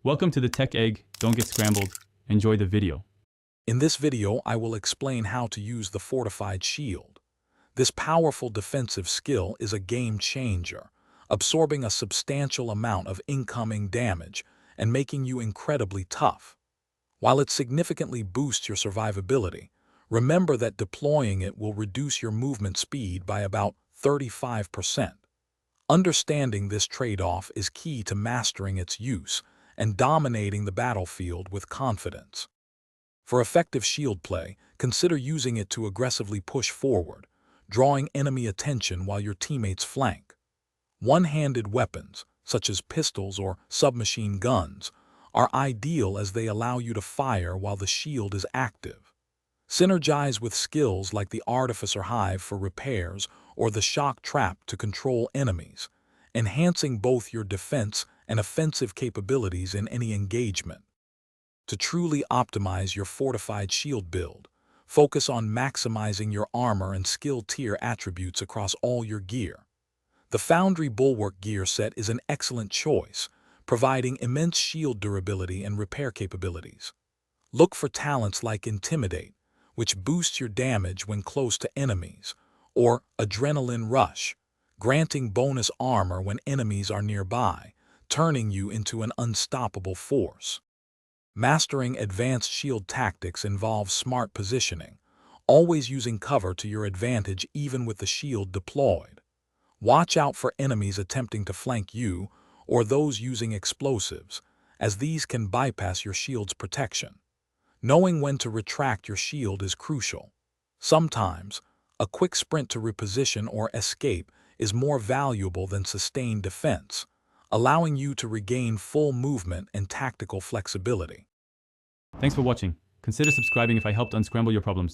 Welcome to the Tech Egg. Don't get scrambled. Enjoy the video. In this video, I will explain how to use the Fortified Shield. This powerful defensive skill is a game changer, absorbing a substantial amount of incoming damage and making you incredibly tough. While it significantly boosts your survivability, remember that deploying it will reduce your movement speed by about 35%. Understanding this trade-off is key to mastering its use and dominating the battlefield with confidence. For effective shield play, consider using it to aggressively push forward, drawing enemy attention while your teammates flank. One-handed weapons, such as pistols or submachine guns, are ideal as they allow you to fire while the shield is active. Synergize with skills like the Artificer Hive for repairs or the Shock Trap to control enemies, enhancing both your defense and offensive capabilities in any engagement. To truly optimize your Fortified Shield build, focus on maximizing your armor and skill tier attributes across all your gear. The Foundry Bulwark gear set is an excellent choice, providing immense shield durability and repair capabilities. Look for talents like Intimidate, which boosts your damage when close to enemies, or Adrenaline Rush, granting bonus armor when enemies are nearby, turning you into an unstoppable force. Mastering advanced shield tactics involves smart positioning, always using cover to your advantage even with the shield deployed. Watch out for enemies attempting to flank you or those using explosives, as these can bypass your shield's protection. Knowing when to retract your shield is crucial. Sometimes, a quick sprint to reposition or escape is more valuable than sustained defense, allowing you to regain full movement and tactical flexibility. Thanks for watching. Consider subscribing if I helped unscramble your problems.